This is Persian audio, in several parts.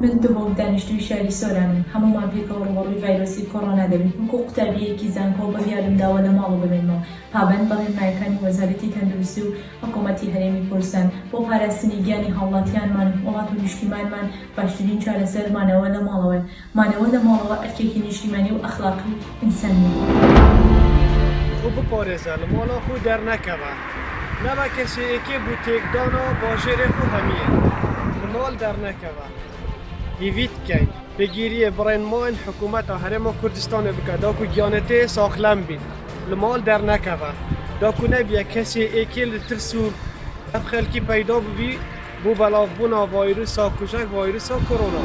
من دهۆک دانیشتووی شاری سۆرانم هەمومان پێکەوە ڕوبەڕووی ڤایرۆسی کۆڕۆنا دەبین وەکو قوتابیەکی زانکۆ بڕیارم داوە لە ماڵەوە بمێنمەوە پابەند بەڕێنمایەکانی وەزارەتی تەندروستی و حکوومەتی هەرێمی کوردستان بۆ پاراستنی گیانی هاوڵاتیانمان و وڵات و نیشتیمانمان باشترین چارەسەر مانەوە لە ماڵەوە مانەوە لە ماڵەوە ئەرکێکی نیشتیمانی و ئەخلاقی ئینسانی خو بپارێزە لە ماڵە خۆ دەرنەکەوە نەبە کەسێکی بوو تێکدانە باژێرێ خۆ هەمیە لە ماڵ دەرنەکەوە هیویت بکەین پێگیریە بڕێنماین حکوومەتە هەرێمە کوردستانê بکە داکو گیانەتێ ساخلەم بین لە ماڵ دەرنەکەوە داکو نەبیە کەسێکی لە ترس و ئەف خەلکی پەیدا ببی بۆ بەڵاوبوونا ڤایرۆسا کوژەک ڤایرۆسا کۆڕۆنا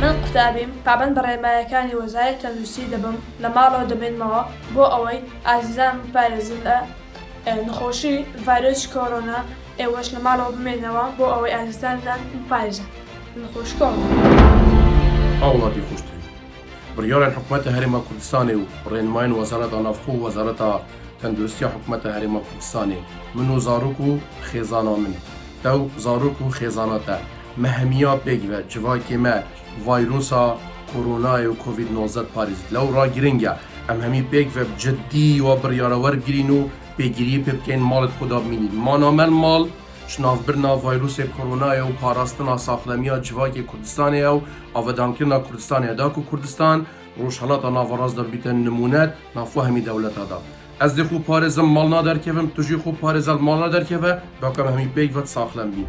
من قوتابیم پابەند بە ڕێنمایەکانی وەزارەتی تەندروستی دەبم لە ماڵەوە دەبێنمەوە بۆ ئەوەی ئازیزان بپارێزن لە نەخۆشی ڤایرۆسی کۆڕۆنا ئێوەش لە ماڵەوە بمێنەوە بۆ ئەوەی ئازیزانتان بپارێزن نەخۆشی کۆڕۆنا. ئاوڵاتی خوشتی بڕیارên حکوومەتە هەرێما کوردستانê û ڕێنمایên وەزارەتا ناوخۆ و وەزارەتا تەندروستیya حکوومەتە هەرێما کوردستانê من û zarok û xêzana min tew zarok û xêzana te me hemiya pêk ve civakê me vayrosa koronayê û COVID-19 parêzît lew ragiring e em hemî pêk ve ciddî wa biryara wergirîn û pêgiriyê pê bikên malê xwe da bimînin manamel mal ji navbirina vayrosê koronayê û parastina saxlemiya civakê Kurdistanê ew avedankirina Kurdistanê da ku Kurdistan rojhelata navaraz da bîte nimûnet navxwe hemî dewleta da ez dê xwe parêzim mal naderkevim tu jî xwe parêzel mal naderkeve bakem hemî pêk ve saxlem bîn.